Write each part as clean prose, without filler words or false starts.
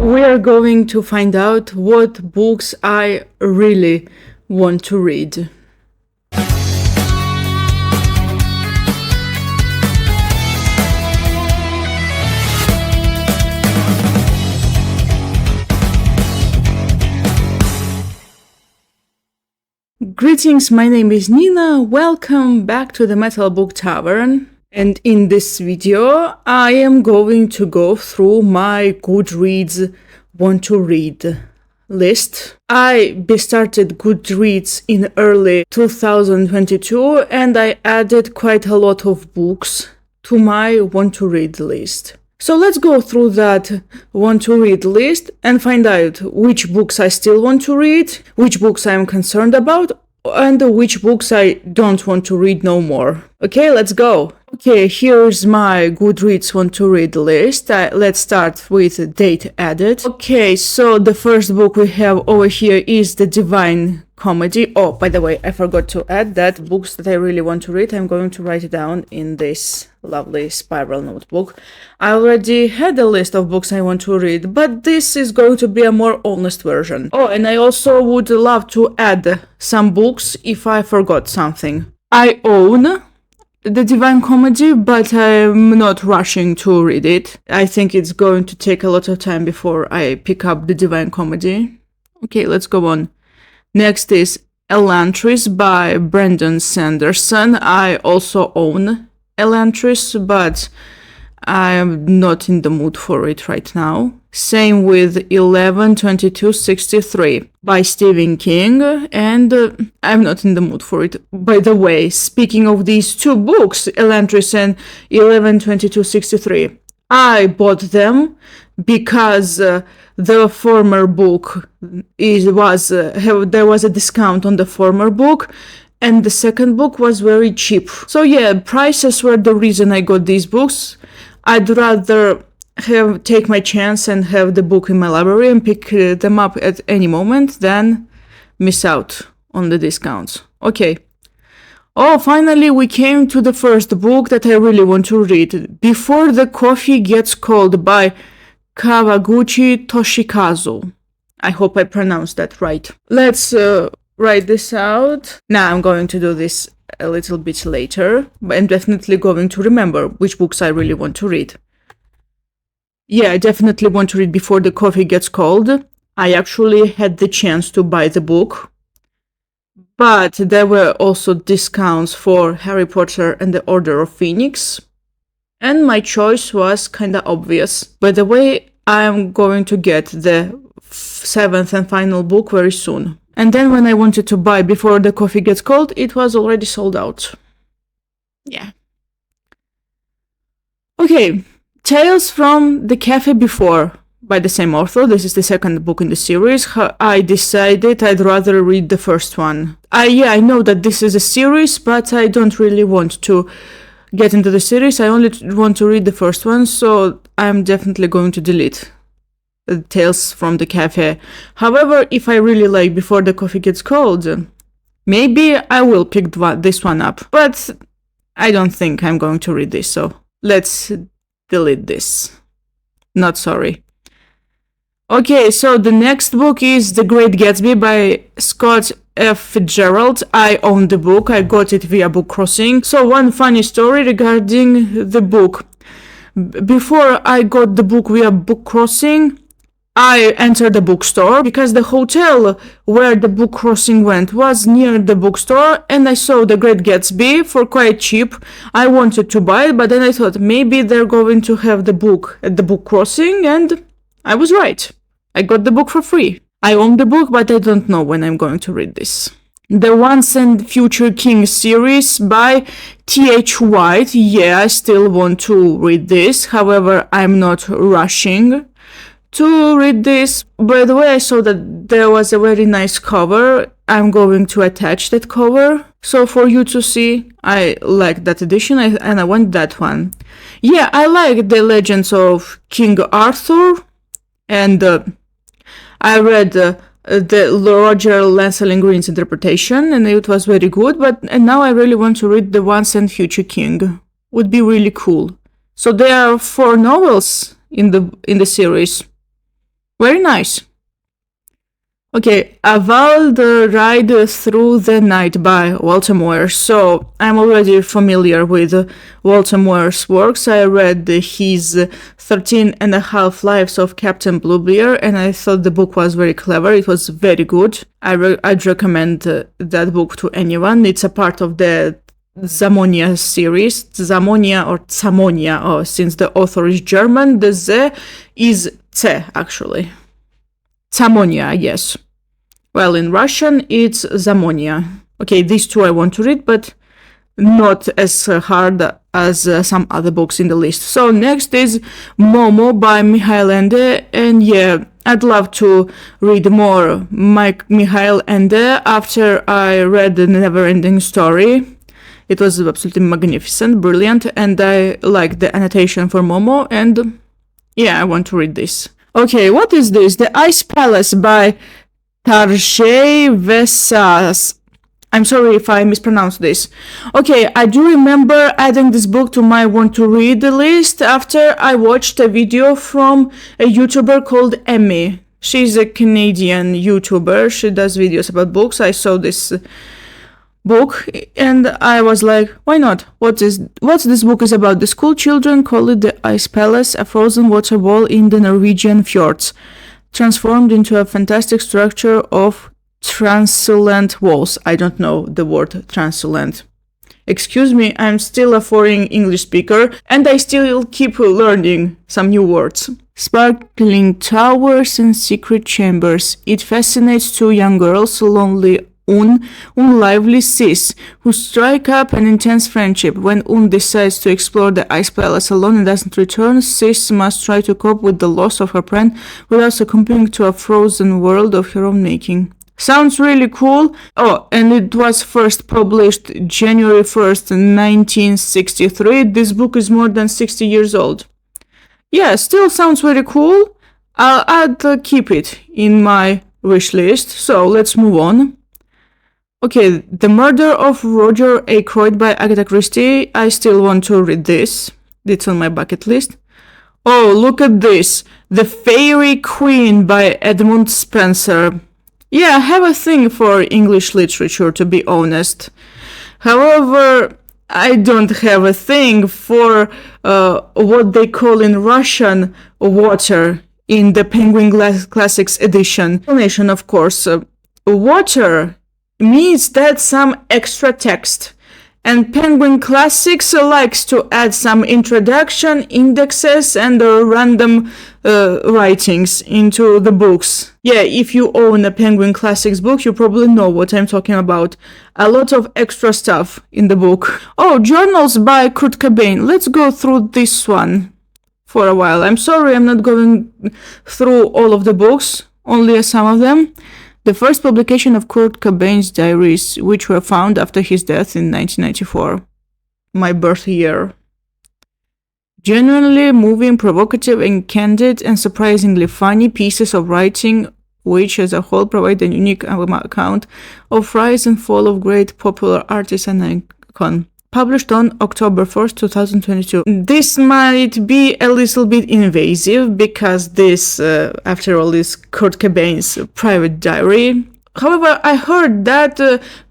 we are going to find out what books I really want to read. Greetings, my name is Nina. Welcome back to the Metal Book Tavern. And in this video, I am going to go through my Goodreads want to read list. I started Goodreads in early 2022 and I added quite a lot of books to my want to read list. So let's go through that want to read list and find out which books I still want to read, which books I'm concerned about, and which books I don't want to read no more. Okay, let's go. Okay, here's my Goodreads want to read list. Let's start with date added. Okay, so the first book we have over here is The Divine Comedy. Oh, by the way, I forgot to add that books that I really want to read, I'm going to write it down in this lovely spiral notebook. I already had a list of books I want to read, but this is going to be a more honest version. Oh, and I also would love to add some books if I forgot something. I own The Divine Comedy, but I'm not rushing to read it. I think it's going to take a lot of time before I pick up The Divine Comedy. Okay, let's go on. Next is Elantris by Brandon Sanderson. I also own Elantris, but I'm not in the mood for it right now. Same with 11/22/63 by Stephen King, and I'm not in the mood for it. By the way, speaking of these two books, Elantris and 11/22/63, I bought them because the former book there was a discount on the former book, and the second book was very cheap. So yeah, prices were the reason I got these books. I'd rather take my chance and have the book in my library and pick them up at any moment than miss out on the discounts. Okay. Oh, finally we came to the first book that I really want to read. Before the Coffee Gets Cold by Kawaguchi Toshikazu. I hope I pronounced that right. Let's write this out. Now I'm going to do this a little bit later, but I'm definitely going to remember which books I really want to read. Yeah, I definitely want to read Before the Coffee Gets Cold. I actually had the chance to buy the book, but there were also discounts for Harry Potter and the Order of Phoenix, and my choice was kinda obvious. By the way, I'm going to get the 7th and final book very soon. And then when I wanted to buy Before the Coffee Gets Cold, it was already sold out. Yeah. Okay, Tales from the Cafe Before by the same author. This is the second book in the series. I decided I'd rather read the first one. I know that this is a series, but I don't really want to get into the series. I only want to read the first one, so I'm definitely going to delete Tales from the Cafe. However, if I really like Before the Coffee Gets Cold, maybe I will pick this one up. But I don't think I'm going to read this, so let's delete this. Not sorry. Okay, so the next book is The Great Gatsby by Scott F. Fitzgerald. I own the book. I got it via Book Crossing. So one funny story regarding the book. Before I got the book via Book Crossing, I entered the bookstore because the hotel where the Book Crossing went was near the bookstore, and I saw The Great Gatsby for quite cheap. I wanted to buy it, but then I thought maybe they're going to have the book at the Book Crossing, and I was right. I got the book for free. I own the book, but I don't know when I'm going to read this. The Once and Future King series by T.H. White. Yeah, I still want to read this. However, I'm not rushing to read this. By the way, I saw that there was a very nice cover. I'm going to attach that cover so for you to see. I like that edition and I want that one. Yeah, I like the Legends of King Arthur, and I read the Roger Lancelin Green's interpretation, and it was very good. And now I really want to read The Once and Future King. Would be really cool. So there are 4 novels in the series. Very nice. Okay, About the Ride Through the Night by Walter Moyer. So, I'm already familiar with Walter Moyer's works. I read his 13 and a Half Lives of Captain Bluebeard, and I thought the book was very clever. It was very good. I'd recommend that book to anyone. It's a part of the Zamonia series. Zamonia or Zamonia, since the author is German, the Z is C, actually. Zamonia, yes. Well, in Russian, it's Zamonia. Okay, these two I want to read, but not as hard as some other books in the list. So next is Momo by Mikhail Ende, and yeah, I'd love to read more Mikhail Ende after I read The Never-Ending Story. It was absolutely magnificent, brilliant, and I like the annotation for Momo, and yeah, I want to read this. Okay, what is this? The Ice Palace by Tarjei Vesas. I'm sorry if I mispronounced this. Okay, I do remember adding this book to my want to read list after I watched a video from a YouTuber called Emmy. She's a Canadian YouTuber. She does videos about books. I saw this book and I was like, why not? What's this book is about? The school children call it the Ice Palace, a frozen water ball in the Norwegian fjords, transformed into a fantastic structure of translucent walls. I don't know the word translucent. Excuse me, I'm still a foreign English speaker and I still keep learning some new words. Sparkling towers and secret chambers. It fascinates two young girls, lonely lively sis, who strike up an intense friendship. When decides to explore the Ice Palace alone and doesn't return, sis must try to cope with the loss of her friend without succumbing to a frozen world of her own making. Sounds really cool. Oh, and it was first published January 1st, 1963. This book is more than 60 years old. Yeah, still sounds very cool. I'd keep it in my wish list. So let's move on. Okay, The Murder of Roger Ackroyd by Agatha Christie. I still want to read this. It's on my bucket list. Oh, look at this. The Fairy Queen by Edmund Spenser. Yeah, I have a thing for English literature, to be honest. However, I don't have a thing for what they call in Russian water in the Penguin Classics edition. Explanation, of course. Water means that some extra text, and Penguin Classics likes to add some introduction, indexes, and random writings into the books. Yeah, if you own a Penguin Classics book, you probably know what I'm talking about. A lot of extra stuff in the book. Oh, Journals by Kurt Cobain. Let's go through this one for a while. I'm sorry I'm not going through all of the books, only some of them. The first publication of Kurt Cobain's diaries, which were found after his death in 1994, my birth year. Genuinely moving, provocative, and candid, and surprisingly funny pieces of writing, which as a whole provide a unique account of rise and fall of great popular artists and icon. Published on October 1st, 2022. This might be a little bit invasive because this, after all, is Kurt Cobain's private diary. However, I heard that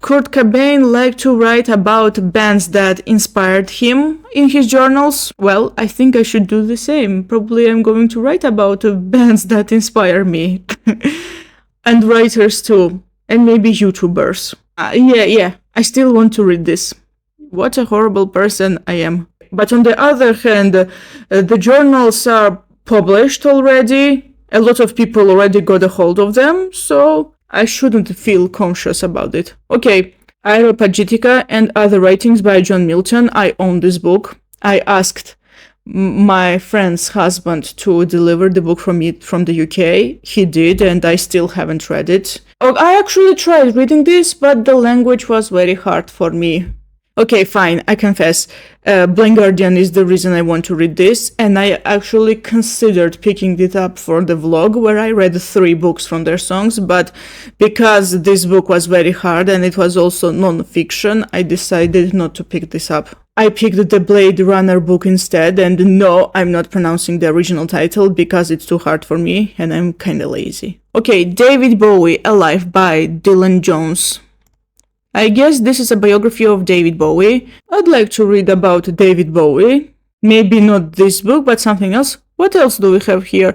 Kurt Cobain liked to write about bands that inspired him in his journals. Well, I think I should do the same. Probably I'm going to write about bands that inspire me. And writers too. And maybe YouTubers. Yeah, I still want to read this. What a horrible person I am. But on the other hand, the journals are published already. A lot of people already got a hold of them, so I shouldn't feel conscious about it. Okay, Aeropagitica and Other Writings by John Milton. I own this book. I asked my friend's husband to deliver the book from the UK. He did, and I still haven't read it. Oh, I actually tried reading this, but the language was very hard for me. Okay, fine, I confess. Blind Guardian is the reason I want to read this, and I actually considered picking it up for the vlog where I read 3 books from their songs, but because this book was very hard and it was also non-fiction, I decided not to pick this up. I picked the Blade Runner book instead, and no, I'm not pronouncing the original title because it's too hard for me and I'm kinda lazy. Okay, David Bowie, Alive by Dylan Jones. I guess this is a biography of David Bowie. I'd like to read about David Bowie. Maybe not this book, but something else. What else do we have here?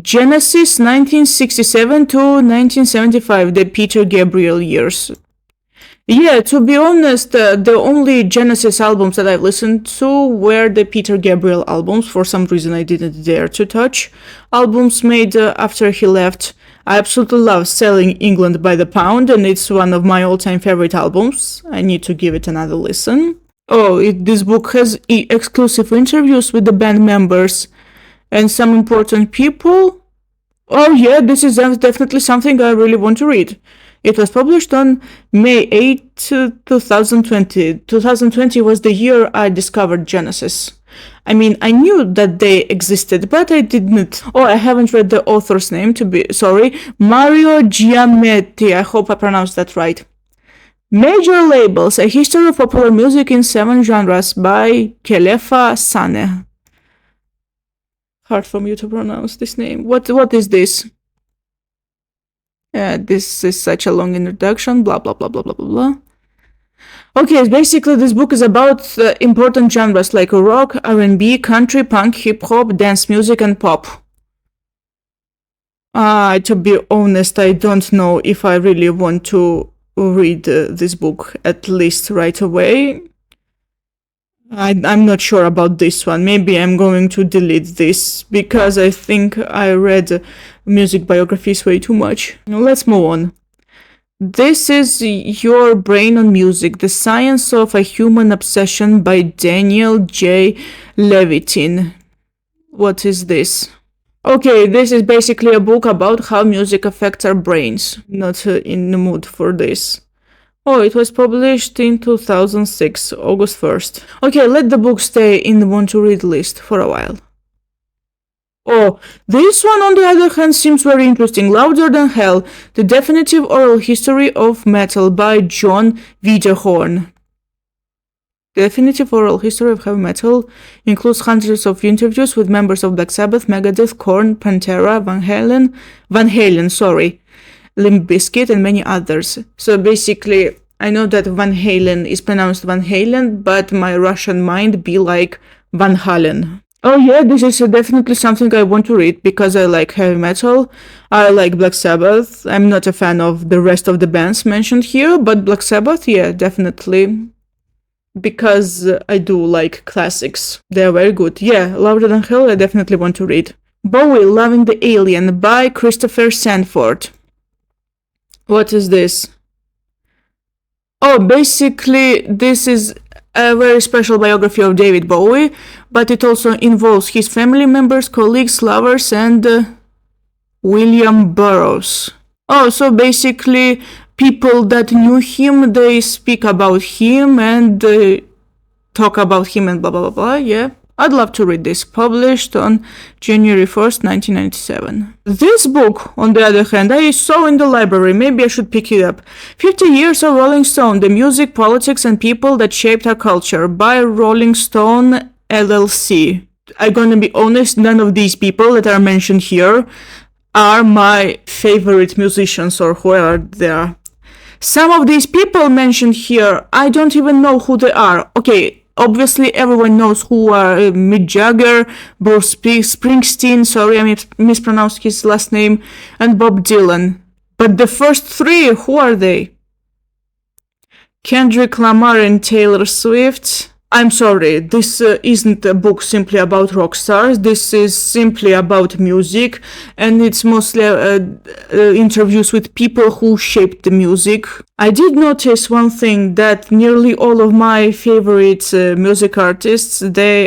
Genesis 1967 to 1975, the Peter Gabriel years. Yeah, to be honest, the only Genesis albums that I've listened to were the Peter Gabriel albums. For some reason, I didn't dare to touch albums made after he left. I absolutely love Selling England by the Pound, and it's one of my all-time favorite albums. I need to give it another listen. Oh, this book has exclusive interviews with the band members and some important people. Oh yeah, this is definitely something I really want to read. It was published on May 8, 2020. 2020 was the year I discovered Genesis. I mean, I knew that they existed, but I didn't. Oh, I haven't read the author's name, sorry. Mario Giametti. I hope I pronounced that right. Major Labels, A History of Popular Music in 7 Genres by Kelefa Sane. Hard for me to pronounce this name. What is this? This is such a long introduction, blah, blah, blah, blah, blah, blah, blah. Okay, basically this book is about important genres like rock, R&B, country, punk, hip-hop, dance music, and pop. To be honest, I don't know if I really want to read this book, at least right away. I'm not sure about this one. Maybe I'm going to delete this because I think I read music biographies way too much. Let's move on. This is Your Brain on Music, The Science of a Human Obsession by Daniel J. Levitin. What is this? Okay, this is basically a book about how music affects our brains. Not in the mood for this. Oh, it was published in 2006, August 1st. Okay, let the book stay in the want to read list for a while. Oh, this one on the other hand seems very interesting. Louder Than Hell, The Definitive Oral History of Metal by John Wiederhorn. The Definitive Oral History of Heavy Metal includes hundreds of interviews with members of Black Sabbath, Megadeth, Korn, Pantera, Van Halen, Limp Bizkit, and many others. So basically, I know that Van Halen is pronounced Van Halen, but my Russian mind be like Van Halen. Oh yeah, this is definitely something I want to read because I like heavy metal. I like Black Sabbath. I'm not a fan of the rest of the bands mentioned here, but Black Sabbath, yeah, definitely. Because I do like classics. They're very good. Yeah, Louder Than Hell, I definitely want to read. Bowie, Loving the Alien by Christopher Sanford. What is this? Oh, basically, this is a very special biography of David Bowie, but it also involves his family members, colleagues, lovers, and William Burroughs. Oh, so basically, people that knew him, they speak about him and talk about him and blah, blah, blah, blah, yeah. I'd love to read this, published on January 1st, 1997. This book, on the other hand, I saw in the library, maybe I should pick it up. 50 Years of Rolling Stone, The Music, Politics, and People That Shaped Our Culture by Rolling Stone, LLC. I'm gonna be honest, none of these people that are mentioned here are my favorite musicians or whoever they are. Some of these people mentioned here, I don't even know who they are. Okay, obviously everyone knows who are Mick Jagger, Bruce Springsteen, sorry I mispronounced his last name, and Bob Dylan. But the first three, who are they? Kendrick Lamar and Taylor Swift. I'm sorry, this isn't a book simply about rock stars, this is simply about music, and it's mostly interviews with people who shaped the music. I did notice one thing, that nearly all of my favorite music artists,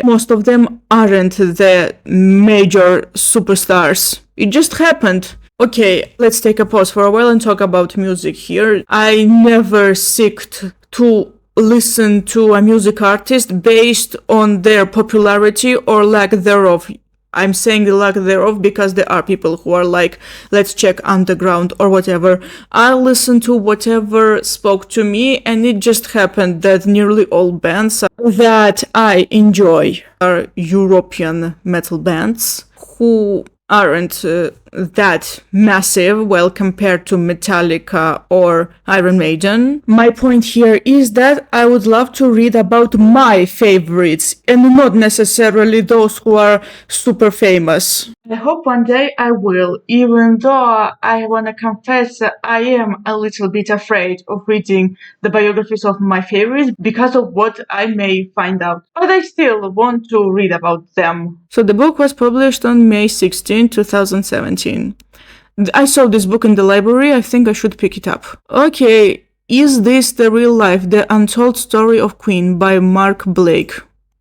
most of them aren't the major superstars. It just happened. Okay, let's take a pause for a while and talk about music here. I never seeked to listen to a music artist based on their popularity or lack thereof. I'm saying the lack thereof because there are people who are like, let's check underground or whatever. I listen to whatever spoke to me, and it just happened that nearly all bands that I enjoy are European metal bands who aren't that massive, well, compared to Metallica or Iron Maiden. My point here is that I would love to read about my favorites and not necessarily those who are super famous. I hope one day I will, even though I wanna confess I am a little bit afraid of reading the biographies of my favorites because of what I may find out. But I still want to read about them. So the book was published on May 16, 2017. I saw this book in the library, I think I should pick it up. Okay, Is This the Real Life? The Untold Story of Queen by Mark Blake.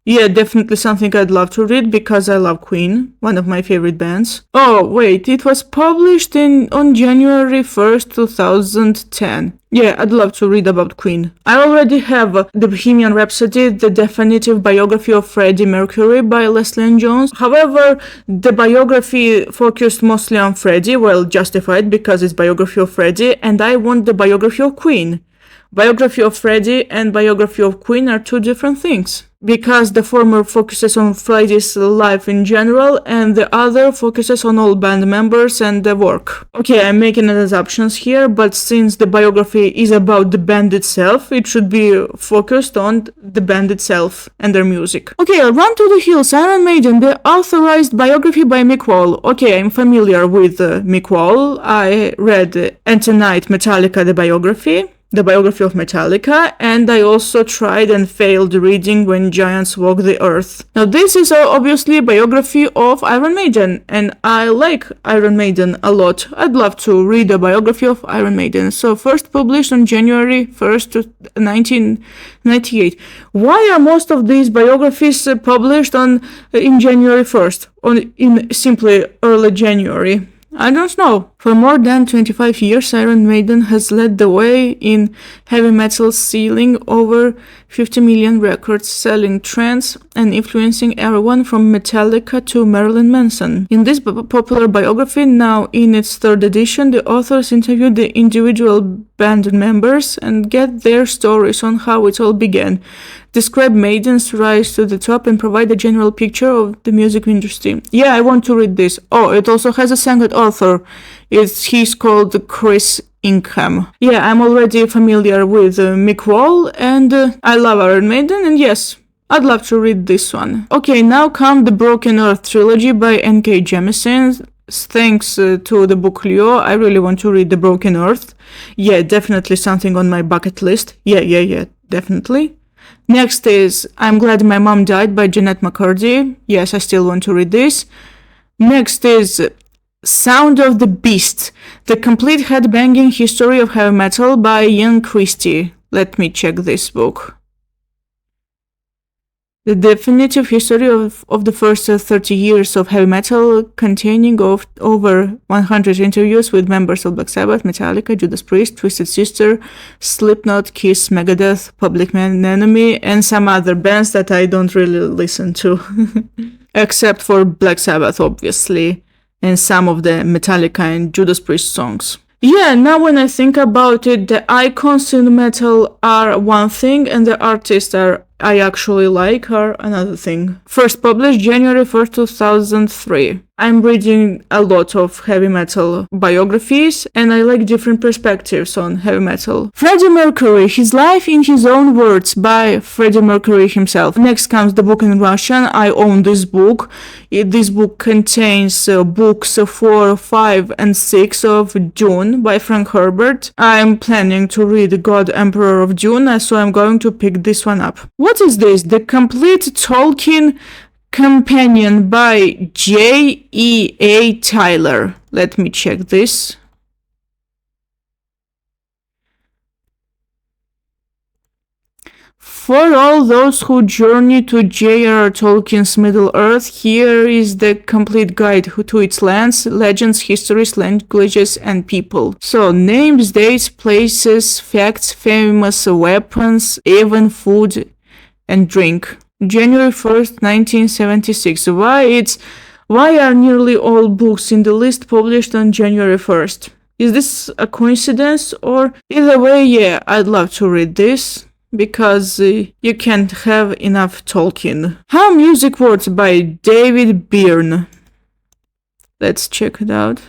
Yeah, definitely something I'd love to read because I love Queen, one of my favorite bands. Oh, wait, it was published on January 1st, 2010. Yeah, I'd love to read about Queen. I already have The Bohemian Rhapsody, the definitive biography of Freddie Mercury by Leslie Ann Jones. However, the biography focused mostly on Freddie, well, justified because it's biography of Freddie, and I want the biography of Queen. Biography of Freddie and biography of Queen are two different things, because the former focuses on Freddie's life in general and the other focuses on all band members and their work. Okay, I'm making assumptions here, but since the biography is about the band itself, it should be focused on the band itself and their music. Okay, Run to the Hills, Iron Maiden, the authorized biography by Mick Wall. Okay, I'm familiar with Mick Wall. I read Enter Night, Metallica, the biography of Metallica, and I also tried and failed reading When Giants Walk the Earth. Now this is obviously a biography of Iron Maiden, and I like Iron Maiden a lot. I'd love to read a biography of Iron Maiden. So first published on January 1st, 1998. Why are most of these biographies published in January 1st? In simply early January? I don't know. For more than 25 years, Iron Maiden has led the way in heavy metal, selling over 50 million records, selling trends, and influencing everyone from Metallica to Marilyn Manson. In this popular biography, now in its third edition, the authors interview the individual band members and get their stories on how it all began, describe Maiden's rise to the top, and provide a general picture of the music industry. Yeah, I want to read this. Oh, it also has a second author. He's called Chris Ingham. Yeah, I'm already familiar with Mick Wall, and I love Iron Maiden, and yes, I'd love to read this one. Okay, now come the Broken Earth trilogy by N.K. Jemisin. Thanks to the book Leo, I really want to read The Broken Earth. Yeah, definitely something on my bucket list. Yeah, definitely. Next is I'm Glad My Mom Died by Jeanette McCurdy. Yes, I still want to read this. Next is Sound of the Beast, the complete headbanging history of heavy metal by Ian Christie. Let me check this book. The definitive history of the first 30 years of heavy metal, containing over 100 interviews with members of Black Sabbath, Metallica, Judas Priest, Twisted Sister, Slipknot, Kiss, Megadeth, Public Enemy, and some other bands that I don't really listen to. Except for Black Sabbath, obviously, and some of the Metallica and Judas Priest songs. Yeah, now when I think about it, the icons in metal are one thing and the artists I actually like are another thing. First published January 1st, 2003. I'm reading a lot of heavy metal biographies and I like different perspectives on heavy metal. Freddie Mercury, His Life in His Own Words by Freddie Mercury himself. Next comes the book in Russian. I own this book. This book contains books 4, 5, and 6 of Dune by Frank Herbert. I'm planning to read God Emperor of Dune, so I'm going to pick this one up. What is this? The Complete Tolkien Companion by J.E.A. Tyler. Let me check this. For all those who journey to J.R.R. Tolkien's Middle-earth, here is the complete guide to its lands, legends, histories, languages, and people. So, names, dates, places, facts, famous weapons, even food and drink. January 1st, 1976. Why it's Why are nearly all books in the list published on January 1st? Is this a coincidence? Or either way, yeah, I'd love to read this, because you can't have enough Tolkien. How Music Works by David Byrne. Let's check it out.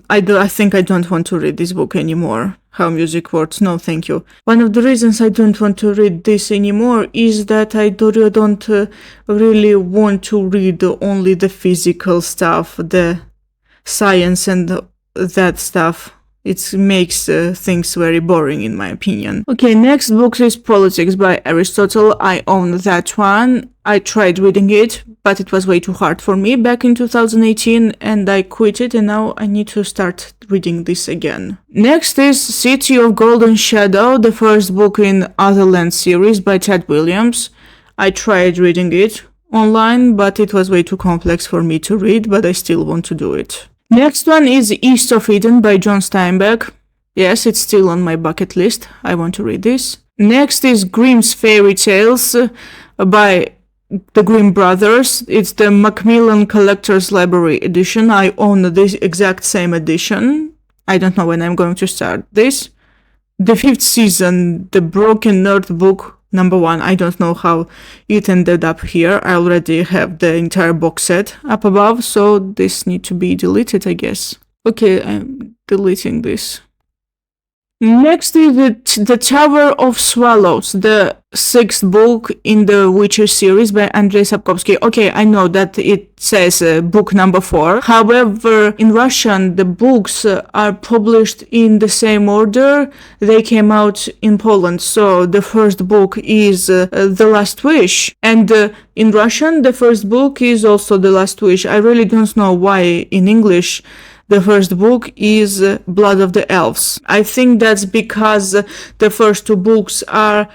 I think I don't want to read this book anymore. How Music Works. No, thank you. One of the reasons I don't want to read this anymore is that I don't really want to read only the physical stuff, the science and that stuff. It makes things very boring, in my opinion. Okay, next book is Politics by Aristotle. I own that one. I tried reading it, but it was way too hard for me back in 2018, and I quit it, and now I need to start reading this again. Next is City of Golden Shadow, the first book in Otherland series by Ted Williams. I tried reading it online, but it was way too complex for me to read, but I still want to do it. Next one is East of Eden by John Steinbeck. Yes, it's still on my bucket list. I want to read this. Next is Grimm's Fairy Tales by the Grimm brothers. It's the Macmillan Collector's Library edition. I own this exact same edition. I don't know when I'm going to start this. The 5th season, The Broken Earth book, #1. I don't know how it ended up here. I already have the entire box set up above, so this needs to be deleted, I guess. Okay, I'm deleting this. Next is the Tower of Swallows, the 6th book in the Witcher series by Andrzej Sapkowski. Okay, I know that it says book #4. However, in Russian, the books are published in the same order they came out in Poland. So the first book is The Last Wish. And in Russian, the first book is also The Last Wish. I really don't know why in English the first book is Blood of the Elves. I think that's because the first 2 books are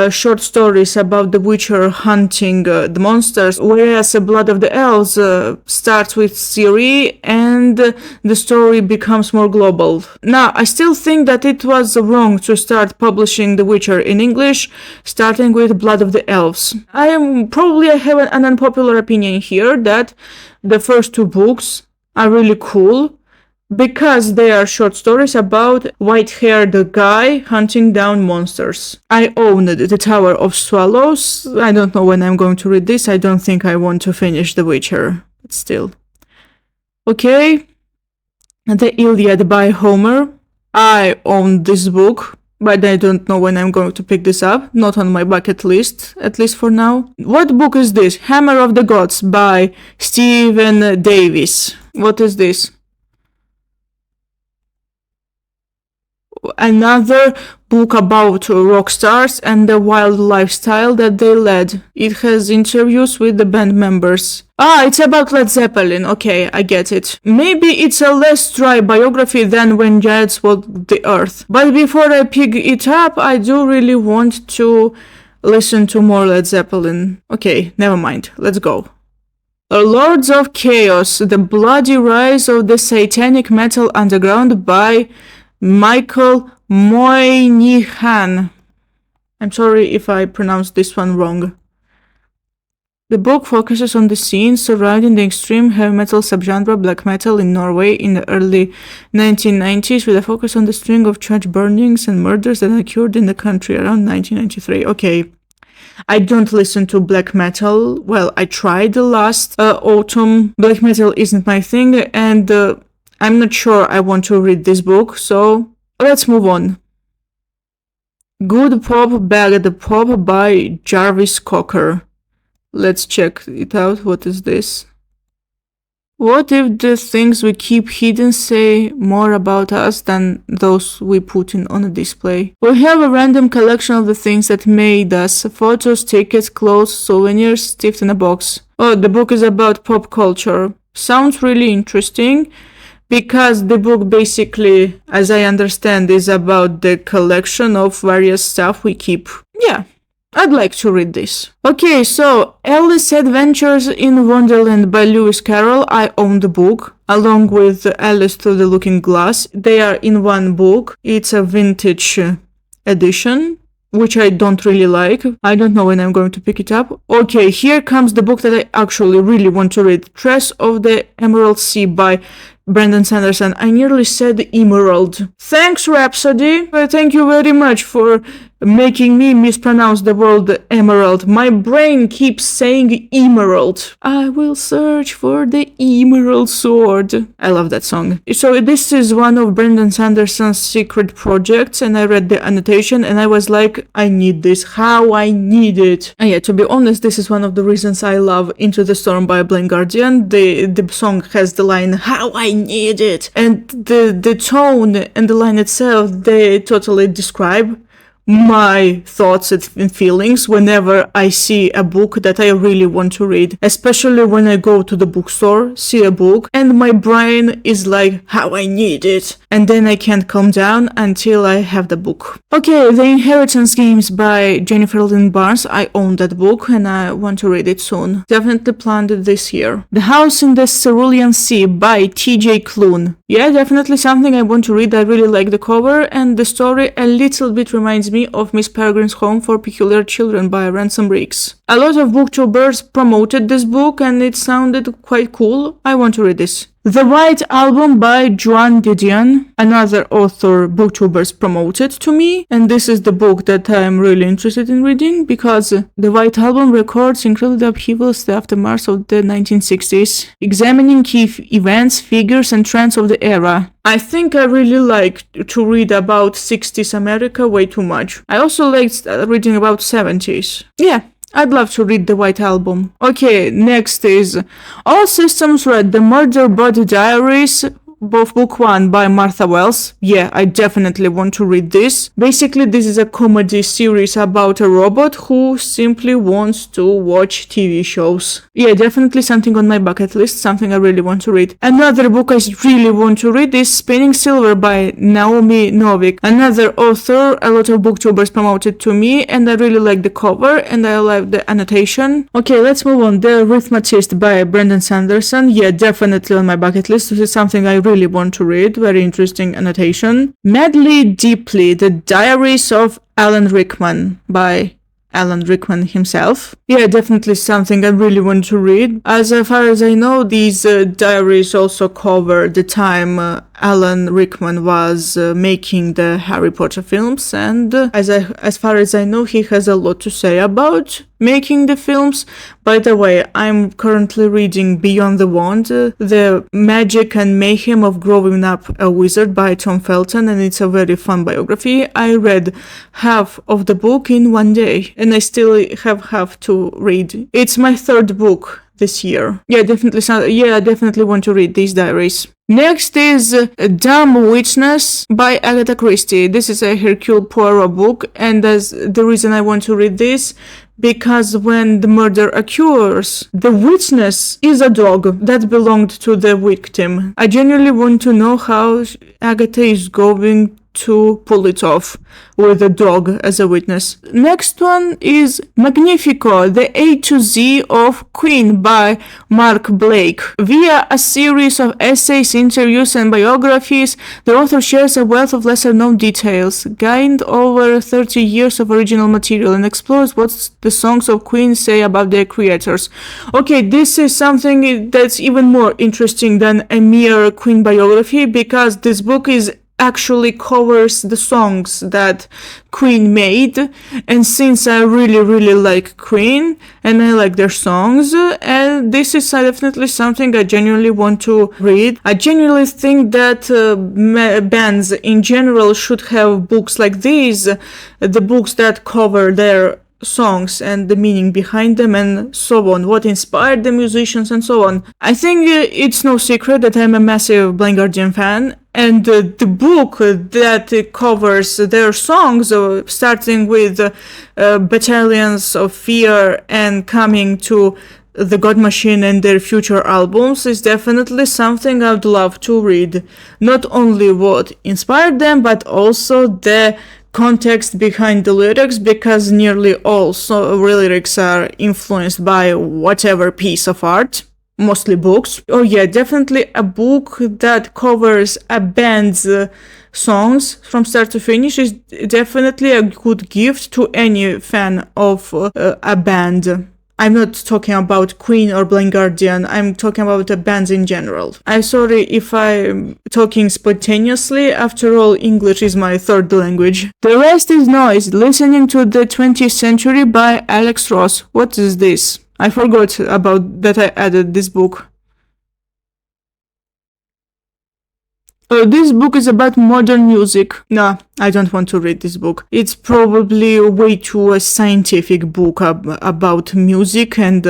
short stories about the Witcher hunting the monsters, whereas Blood of the Elves starts with Ciri and the story becomes more global. Now, I still think that it was wrong to start publishing The Witcher in English, starting with Blood of the Elves. I have an unpopular opinion here that the first 2 books are really cool, because they are short stories about white-haired guy hunting down monsters. I own the Tower of Swallows. I don't know when I'm going to read this. I don't think I want to finish The Witcher, but still. Okay, the Iliad by Homer. I own this book, but I don't know when I'm going to pick this up. Not on my bucket list, at least for now. What book is this? Hammer of the Gods by Stephen Davis. What is this? Another book about rock stars and the wild lifestyle that they led. It has interviews with the band members. It's about Led Zeppelin. Okay, I get it. Maybe it's a less dry biography than When Giants Walked the Earth. But before I pick it up, I do really want to listen to more Led Zeppelin. Okay, never mind. Let's go. Lords of Chaos, The Bloody Rise of the Satanic Metal Underground by Michael Moynihan. I'm sorry if I pronounced this one wrong. The book focuses on the scene surrounding the extreme heavy metal subgenre black metal in Norway in the early 1990s, with a focus on the string of church burnings and murders that occurred in the country around 1993. Okay, I don't listen to black metal. Well, I tried last autumn. Black metal isn't my thing, and I'm not sure I want to read this book, so let's move on. Good Pop, Bad Pop by Jarvis Cocker. Let's check it out. What is this? What if the things we keep hidden say more about us than those we put in on a display? We have a random collection of the things that made us. Photos, tickets, clothes, souvenirs, stuffed in a box. Oh, the book is about pop culture. Sounds really interesting, because the book basically, as I understand, is about the collection of various stuff we keep. Yeah, I'd like to read this. Okay, so Alice's Adventures in Wonderland by Lewis Carroll. I own the book, along with Alice Through the Looking Glass. They are in one book. It's a vintage edition which I don't really like. I don't know when I'm going to pick it up. Okay, here comes the book that I actually really want to read. Trace of the Emerald Sea by Brandon Sanderson. I nearly said emerald. Thanks, Rhapsody. Thank you very much for making me mispronounce the word emerald. My brain keeps saying emerald. I will search for the emerald sword. I love that song. So this is one of Brandon Sanderson's secret projects, and I read the annotation and I was like, I need this. How I need it. And yeah, to be honest, this is one of the reasons I love Into the Storm by Blind Guardian. The song has the line, how I need it. And the tone and the line itself, they totally describe my thoughts and feelings whenever I see a book that I really want to read, especially when I go to the bookstore, see a book, and my brain is like, how I need it, and then I can't calm down until I have the book. Okay, The Inheritance Games by Jennifer Lynn Barnes. I own that book and I want to read it soon. Definitely planned it this year. The House in the Cerulean Sea by T.J. Klune. Yeah, definitely something I want to read. I really like the cover, and the story a little bit reminds me of Miss Peregrine's Home for Peculiar Children by Ransom Riggs. A lot of booktubers promoted this book and it sounded quite cool. I want to read this. The White Album by Joan Didion, another author booktubers promoted to me, and this is the book that I'm really interested in reading because The White Album records incredible upheavals, the aftermath of the 1960s, examining key events, figures, and trends of the era. I think I really like to read about 60s America way too much. I also liked reading about 70s. Yeah. I'd love to read The White Album. Okay, next is All Systems Red, The Murder Body Diaries, both book 1 by Martha Wells. Yeah, I definitely want to read this. Basically, this is a comedy series about a robot who simply wants to watch TV shows. Yeah, definitely something on my bucket list, something I really want to read. Another book I really want to read is Spinning Silver by Naomi Novik. Another author, a lot of booktubers promoted to me, and I really like the cover and I like the annotation. Okay, let's move on. The Arithmetist by Brandon Sanderson. Yeah, definitely on my bucket list. This is something I really want to read. Very interesting annotation. Madly Deeply, The Diaries of Alan Rickman by Alan Rickman himself. Yeah, definitely something I really want to read. As far as I know, these diaries also cover the time Alan Rickman was making the Harry Potter films, and as far as I know, he has a lot to say about making the films. By the way, I'm currently reading Beyond the Wand, The Magic and Mayhem of Growing Up a Wizard by Tom Felton, and it's a very fun biography. I read half of the book in one day, and I still have half to read. It's my third book this year. I definitely want to read these diaries. Next is Dumb Witness by Agatha Christie. This is a Hercule Poirot book, and as the reason I want to read this, because when the murder occurs, the witness is a dog that belonged to the victim. I genuinely want to know how Agatha is going to pull it off with a dog as a witness. Next one is Magnifico, The A to Z of Queen by Mark Blake. Via a series of essays, interviews, and biographies, the author shares a wealth of lesser-known details, gained over 30 years of original material, and explores what the songs of Queen say about their creators. Okay, this is something that's even more interesting than a mere Queen biography, because this book actually covers the songs that Queen made, and since I really like Queen and I like their songs, and this is definitely something I genuinely want to read. I genuinely think that bands in general should have books like these, the books that cover their songs and the meaning behind them and so on, what inspired the musicians and so on. I think it's no secret that I'm a massive Blind Guardian fan, and the book that covers their songs, starting with Battalions of Fear and coming to The God Machine and their future albums, is definitely something I'd love to read. Not only what inspired them, but also the context behind the lyrics, because nearly all lyrics are influenced by whatever piece of art, mostly books. Oh yeah, definitely a book that covers a band's songs from start to finish is definitely a good gift to any fan of a band. I'm not talking about Queen or Blind Guardian, I'm talking about the bands in general. I'm sorry if I'm talking spontaneously, after all, English is my third language. The rest is noise, listening to the 20th Century by Alex Ross. What is this? I forgot about that I added this book. This book is about modern music. Nah, I don't want to read this book. It's probably way too a scientific book about music, and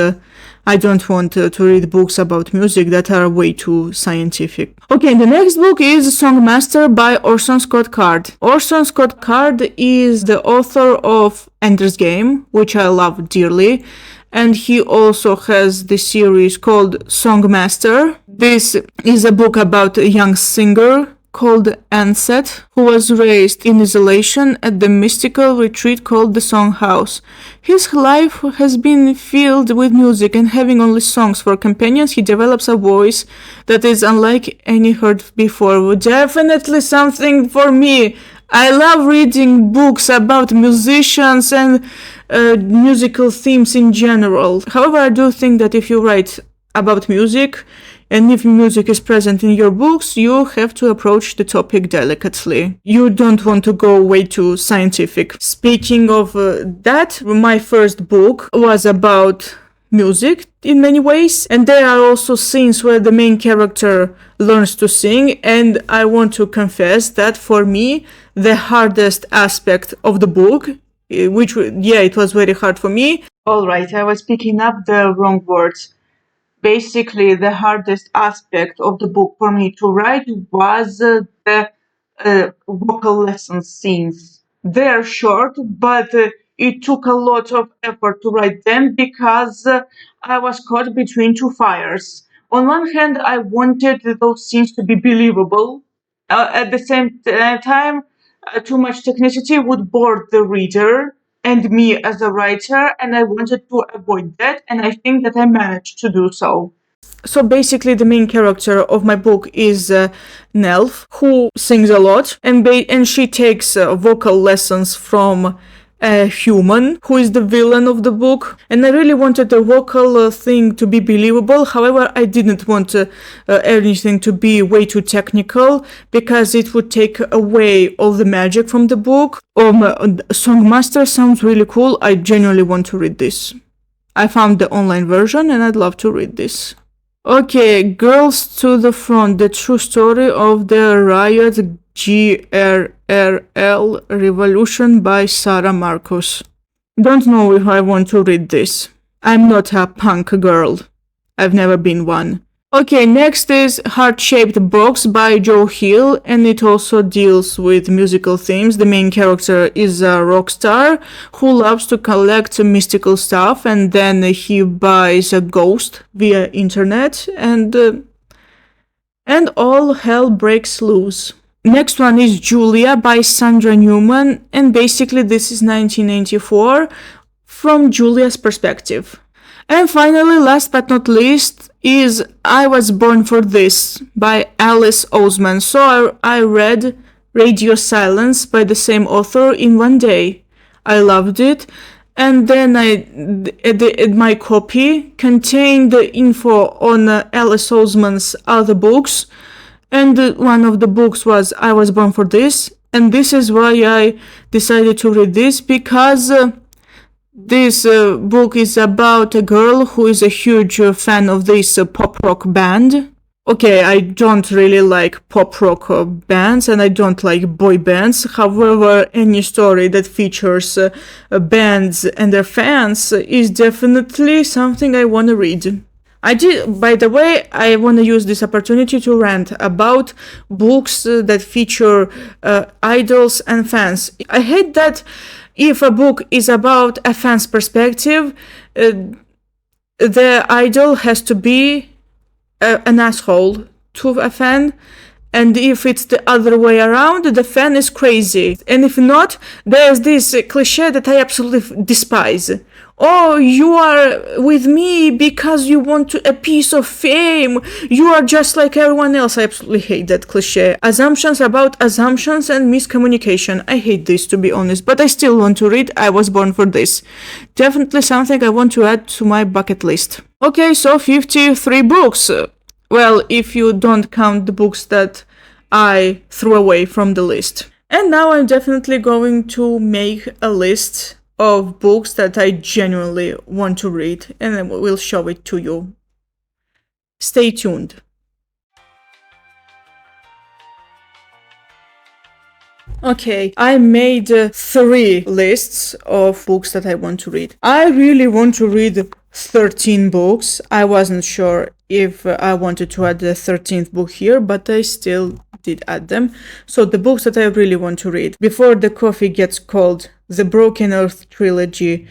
I don't want to read books about music that are way too scientific. Okay, the next book is Songmaster by Orson Scott Card. Orson Scott Card is the author of Ender's Game, which I love dearly. And he also has the series called Songmaster. This is a book about a young singer called Anset, who was raised in isolation at the mystical retreat called the Song House. His life has been filled with music, and having only songs for companions, he develops a voice that is unlike any heard before. Definitely something for me. I love reading books about musicians and musical themes in general. However, I do think that if you write about music, and if music is present in your books, you have to approach the topic delicately. You don't want to go way too scientific. Speaking of that, my first book was about music in many ways, and there are also scenes where the main character learns to sing, and I want to confess that for me, the hardest aspect of the book, it was very hard for me. Alright, I was picking up the wrong words. Basically, the hardest aspect of the book for me to write was the vocal lesson scenes. They're short, but it took a lot of effort to write them because I was caught between two fires. On one hand, I wanted those scenes to be believable. At the same time, too much technicity would bore the reader and me as a writer, and I wanted to avoid that, and I think that I managed to do so. So basically, the main character of my book is Nelf, who sings a lot, and she takes vocal lessons from a human who is the villain of the book. And I really wanted the vocal thing to be believable. However, I didn't want anything to be way too technical because it would take away all the magic from the book. Songmaster sounds really cool. I genuinely want to read this. I found the online version and I'd love to read this. Okay, Girls to the Front, the true story of the Riot GRRL Revolution by Sarah Marcus. Don't know if I want to read this. I'm not a punk girl. I've never been one. Okay, next is Heart-Shaped Box by Joe Hill, and it also deals with musical themes. The main character is a rock star who loves to collect mystical stuff, and then he buys a ghost via internet, and all hell breaks loose. Next one is Julia by Sandra Newman, and basically this is 1994 from Julia's perspective. And finally, last but not least, is I Was Born for This by Alice Oseman. So I read Radio Silence by the same author in one day. I loved it. And then my copy contained the info on Alice Oseman's other books. And one of the books was I Was Born for This. And this is why I decided to read this, because this book is about a girl who is a huge fan of this pop rock band. Okay, I don't really like pop rock bands and I don't like boy bands. However, any story that features bands and their fans is definitely something I want to read. By the way, I want to use this opportunity to rant about books that feature idols and fans. I hate that if a book is about a fan's perspective, the idol has to be an asshole to a fan, and if it's the other way around, the fan is crazy. And if not, there's this cliche that I absolutely despise. oh, you are with me because you want a piece of fame. You are just like everyone else. I absolutely hate that cliche. Assumptions about assumptions and miscommunication. I hate this, to be honest, but I still want to read. I was born for this. Definitely something I want to add to my bucket list. Okay, so 53 books. Well, if you don't count the books that I threw away from the list. And now I'm definitely going to make a list of books that I genuinely want to read, and I will show it to you. Stay tuned. Okay, I made 3 lists of books that I want to read. I really want to read 13 books. I wasn't sure if I wanted to add the 13th book here, but I still did add them. So the books that I really want to read: Before the Coffee Gets Cold, The Broken Earth Trilogy,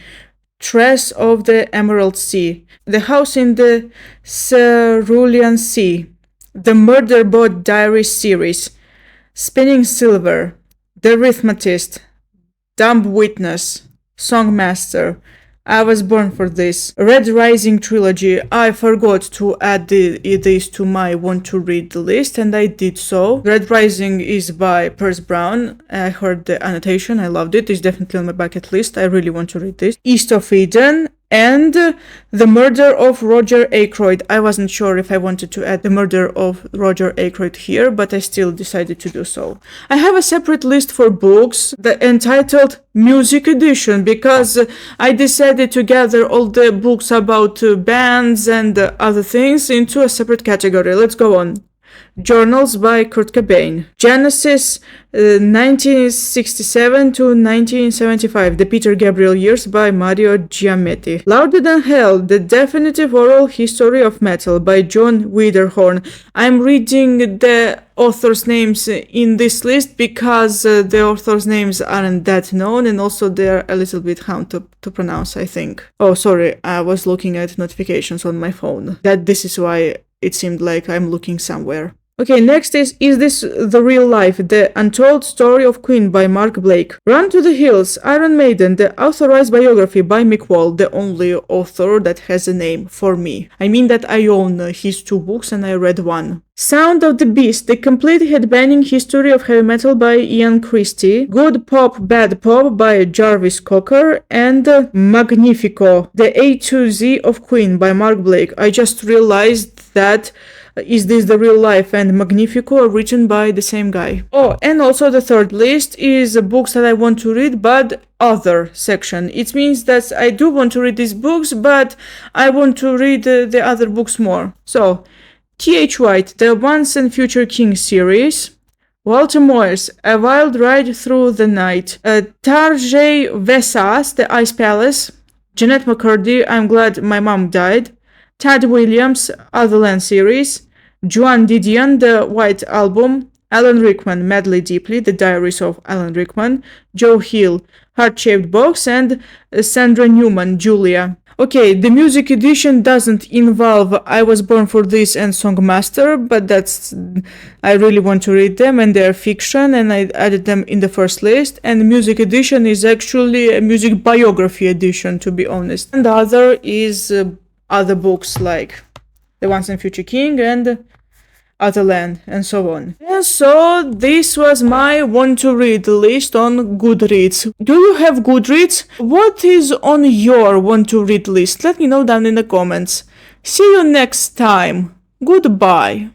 Trace of the Emerald Sea, The House in the Cerulean Sea, The Murder Boat Diaries series, Spinning Silver, The Arithmetist, Dumb Witness, Songmaster, I Was Born for This, Red Rising Trilogy. I forgot to add this to my want to read list, and I did so. Red Rising is by Percy Brown. I heard the annotation. I loved it. It's definitely on my bucket list. I really want to read this. East of Eden and The Murder of Roger Ackroyd. I wasn't sure if I wanted to add The Murder of Roger Ackroyd here, but I still decided to do so. I have a separate list for books entitled Music Edition, because I decided to gather all the books about bands and other things into a separate category. Let's go on. Journals by Kurt Cobain. Genesis 1967 to 1975, The Peter Gabriel Years by Mario Giametti. Louder Than Hell, The Definitive Oral History of Metal by John Wiederhorn. I'm reading the authors' names in this list because the authors' names aren't that known, and also they're a little bit hard to pronounce, I think. Oh, sorry, I was looking at notifications on my phone. This is why it seemed like I'm looking somewhere. Okay, next is This the Real Life? The Untold Story of Queen by Mark Blake. Run to the Hills, Iron Maiden, the authorized biography by Mick Wall, the only author that has a name for me. I mean that I own his 2 books and I read one. Sound of the Beast, the complete headbanging history of heavy metal by Ian Christie. Good Pop, Bad Pop by Jarvis Cocker. And Magnifico, the A to Z of Queen by Mark Blake. I just realized that Is This the Real Life and Magnifico are written by the same guy. Oh, and also the third list is books that I want to read, but other section. It means that I do want to read these books, but I want to read the other books more. So, T.H. White, The Once and Future King series. Walter Moyers, A Wild Ride Through the Night. Tarjei Vesas, The Ice Palace. Jeanette McCurdy, I'm Glad My Mom Died. Tad Williams, Other Land series. Joan Didion, The White Album. Alan Rickman, Madly Deeply, The Diaries of Alan Rickman. Joe Hill, Heart-Shaped Box. And Sandra Newman, Julia. Okay, the music edition doesn't involve I Was Born for This and Songmaster, but I really want to read them, and they're fiction, and I added them in the first list. And the music edition is actually a music biography edition, to be honest. And the other is other books like The Once and Future King and Other Land, and so on. And so this was my want to read list on Goodreads. Do you have Goodreads? What is on your want to read list? Let me know down in the comments. See you next time. Goodbye.